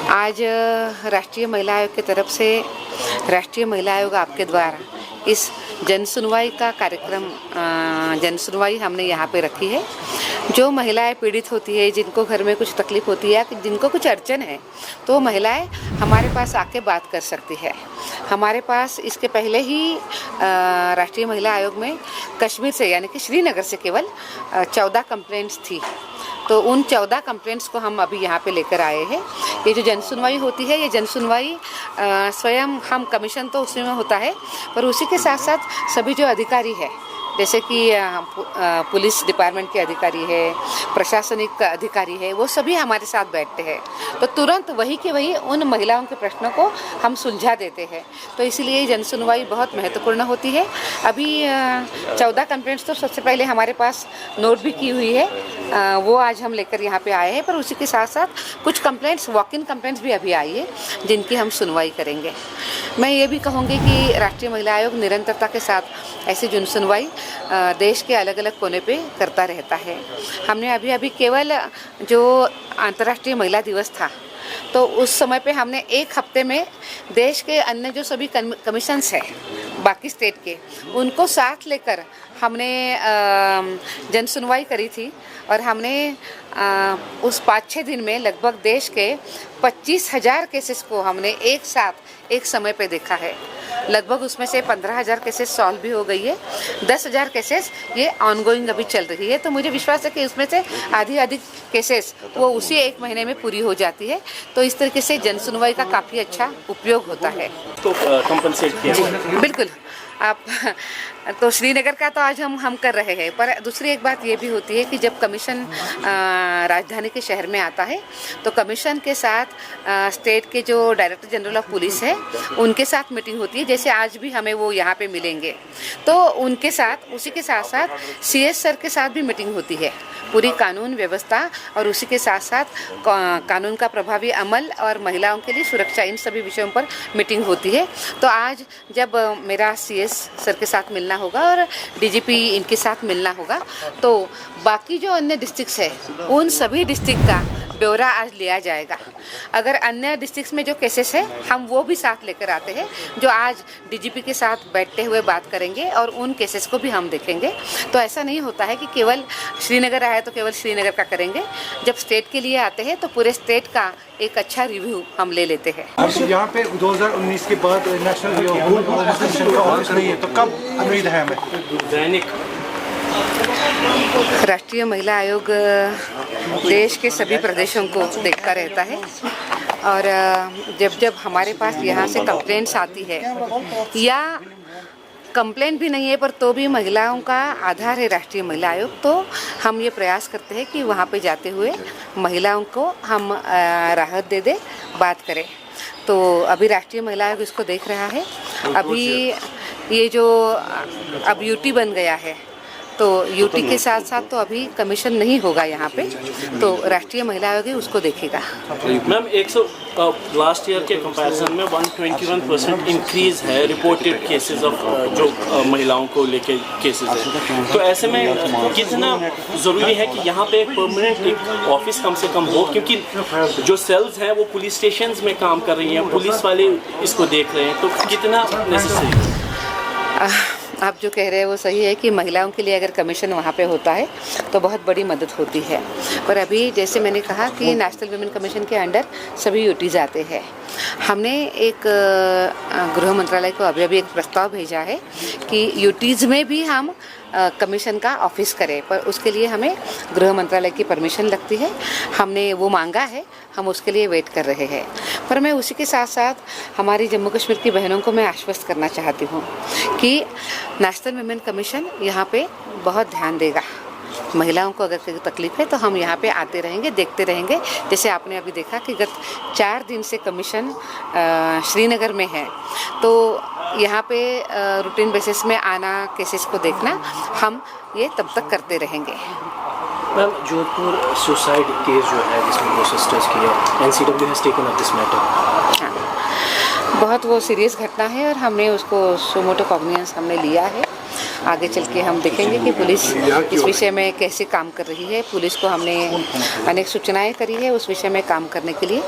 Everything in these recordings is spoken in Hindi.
आज राष्ट्रीय महिला आयोग की तरफ से राष्ट्रीय महिला आयोग आपके द्वारा इस जन सुनवाई का कार्यक्रम जन सुनवाई हमने यहाँ पे रखी है। जो महिलाएं पीड़ित होती है, जिनको घर में कुछ तकलीफ होती है, जिनको कुछ अड़चन है, तो महिलाएं हमारे पास आके बात कर सकती है। हमारे पास इसके पहले ही राष्ट्रीय महिला आयोग में कश्मीर से यानी कि श्रीनगर से केवल 14 कंप्लेंट्स थी। तो उन 14 कंप्लेंट्स को हम अभी यहाँ पे लेकर आए हैं। ये जो जन सुनवाई होती है, ये जन सुनवाई स्वयं हम कमीशन तो उसमें होता है, पर उसी के साथ साथ सभी जो अधिकारी है, जैसे कि पुलिस डिपार्टमेंट के अधिकारी है, प्रशासनिक अधिकारी है, वो सभी हमारे साथ बैठते हैं। तो तुरंत वही के वही उन महिलाओं के प्रश्नों को हम सुलझा देते हैं। तो इसलिए जन सुनवाई बहुत महत्वपूर्ण होती है। अभी 14 कंप्लेंट्स तो सबसे पहले हमारे पास नोट भी की हुई है, वो आज हम लेकर यहाँ पे आए हैं। पर उसी के साथ साथ कुछ कंप्लेंट्स, वॉक इन कंप्लेंट्स भी अभी आई है, जिनकी हम सुनवाई करेंगे। मैं ये भी कहूँगी कि राष्ट्रीय महिला आयोग निरंतरता के साथ ऐसी जन सुनवाई देश के अलग अलग कोने पे करता रहता है। हमने अभी केवल जो अंतर्राष्ट्रीय महिला दिवस था, तो उस समय पे हमने एक हफ्ते में देश के अन्य जो सभी कमीशंस हैं बाकी स्टेट के, उनको साथ लेकर हमने जन सुनवाई करी थी। और हमने उस 5-6 दिन में लगभग देश के 25,000 केसेस को हमने एक साथ एक समय पे देखा है। लगभग उसमें से 15,000 केसेस सॉल्व भी हो गई है, 10,000 केसेस ये ऑनगोइंग अभी चल रही है। तो मुझे विश्वास है कि उसमें से आधी अधिक केसेस वो उसी एक महीने में पूरी हो जाती है। तो इस तरीके से जन सुनवाई का काफ़ी अच्छा उपयोग होता है। तो कंपनसेट किया बिल्कुल। आप तो श्रीनगर का तो आज हम कर रहे हैं, पर दूसरी एक बात ये भी होती है कि जब कमीशन राजधानी के शहर में आता है, तो कमीशन के साथ स्टेट के जो डायरेक्टर जनरल ऑफ पुलिस है, उनके साथ मीटिंग होती है। जैसे आज भी हमें वो यहाँ पे मिलेंगे, तो उनके साथ उसी के साथ साथ CS सर के साथ भी मीटिंग होती है, पूरी कानून व्यवस्था और उसी के साथ साथ कानून का प्रभावी अमल और महिलाओं के लिए सुरक्षा, इन सभी विषयों पर मीटिंग होती है। तो आज जब मेरा CS सर के साथ मिलना होगा और DGP इनके साथ मिलना होगा, तो बाकी जो अन्य डिस्ट्रिक्ट्स है, उन सभी डिस्ट्रिक्ट का ब्यौरा आज लिया जाएगा। अगर अन्य डिस्ट्रिक्ट्स में जो केसेस है, हम वो भी साथ लेकर आते हैं, जो आज DGP के साथ बैठते हुए बात करेंगे और उन केसेस को भी हम देखेंगे। तो ऐसा नहीं होता है कि केवल श्रीनगर आया तो केवल श्रीनगर का करेंगे। जब स्टेट के लिए आते हैं, तो पूरे स्टेट का एक अच्छा रिव्यू हम ले लेते हैं। यहाँ पे 2019 के बाद नेशनल ऑफिस नहीं है, तो कब उम्मीद है हमें? दैनिक राष्ट्रीय महिला आयोग देश के सभी प्रदेशों को देखता रहता है, और जब जब हमारे पास यहाँ से कंप्लेंट्स आती है, या कंप्लेंट भी नहीं है पर तो भी महिलाओं का आधार है राष्ट्रीय महिला आयोग, तो हम ये प्रयास करते हैं कि वहाँ पे जाते हुए महिलाओं को हम राहत दे दे, बात करें। तो अभी राष्ट्रीय महिला आयोग इसको देख रहा है। अभी ये जो अब UT बन गया है, तो UT के साथ साथ तो अभी कमीशन नहीं होगा यहाँ पे, तो राष्ट्रीय महिला आयोग ही उसको देखेगा। मैम, 100 लास्ट ईयर के कंपैरिजन में 121% इंक्रीज है रिपोर्टेड केसेस ऑफ जो महिलाओं को लेके केसेस है। तो ऐसे में कितना ज़रूरी है कि यहाँ पे एक परमानेंट एक ऑफिस कम से कम हो, क्योंकि जो सेल्स हैं वो पुलिस स्टेशन में काम कर रही हैं, पुलिस वाले इसको देख रहे हैं, तो कितना नेसेसरी? आप जो कह रहे हैं वो सही है कि महिलाओं के लिए अगर कमीशन वहाँ पे होता है तो बहुत बड़ी मदद होती है। पर अभी जैसे मैंने कहा कि नेशनल वुमेन कमीशन के अंडर सभी UTs आते हैं। हमने एक गृह मंत्रालय को अभी एक प्रस्ताव भेजा है कि UTs में भी हम कमीशन का ऑफिस करें, पर उसके लिए हमें गृह मंत्रालय की परमिशन लगती है। हमने वो मांगा है, हम उसके लिए वेट कर रहे हैं। पर मैं उसी के साथ साथ हमारी जम्मू कश्मीर की बहनों को मैं आश्वस्त करना चाहती हूँ कि नेशनल वुमेन कमीशन यहाँ पे बहुत ध्यान देगा। महिलाओं को अगर कोई तकलीफ है तो हम यहाँ पे आते रहेंगे, देखते रहेंगे। जैसे आपने अभी देखा कि गत 4 दिन से कमीशन श्रीनगर में है, तो यहाँ पे रूटीन बेसिस में आना, केसेस को देखना, हम ये तब तक करते रहेंगे। मैम, जोधपुर सुसाइड केस जो है जिसमें 2 सिस्टर्स की है, NCW has taken up this matter. हाँ, बहुत वो सीरियस घटना है और हमने उसको सुमोटो कॉग्निजेंस हमने लिया है। आगे चल के हम देखेंगे कि पुलिस इस विषय में कैसे काम कर रही है। पुलिस को हमने अनेक सूचनाएं करी है उस विषय में काम करने के लिए,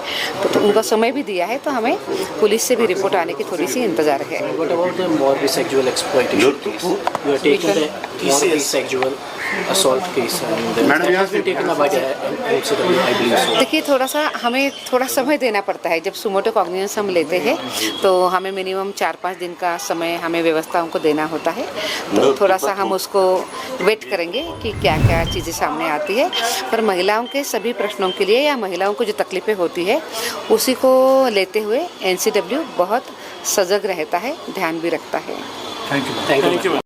तो उनका समय भी दिया है, तो हमें पुलिस से भी रिपोर्ट आने की थोड़ी सी इंतज़ार है। What about the Morbi sexual exploitation case? You are taking the Morbi sexual assault case and that has been taken up by the NCW, I believe so. देखिए, थोड़ा सा हमें थोड़ा समय देना पड़ता है। जब सुमोटो कॉग्निजेंस हम लेते हैं तो हमें मिनिमम 4-5 दिन का समय हमें व्यवस्थाओं को देना होता है, तो थोड़ा सा हम उसको वेट करेंगे कि क्या क्या चीज़ें सामने आती है। पर महिलाओं के सभी प्रश्नों के लिए या महिलाओं को जो तकलीफ़ें होती है उसी को लेते हुए NCW बहुत सजग रहता है, ध्यान भी रखता है। Thank you. Thank you.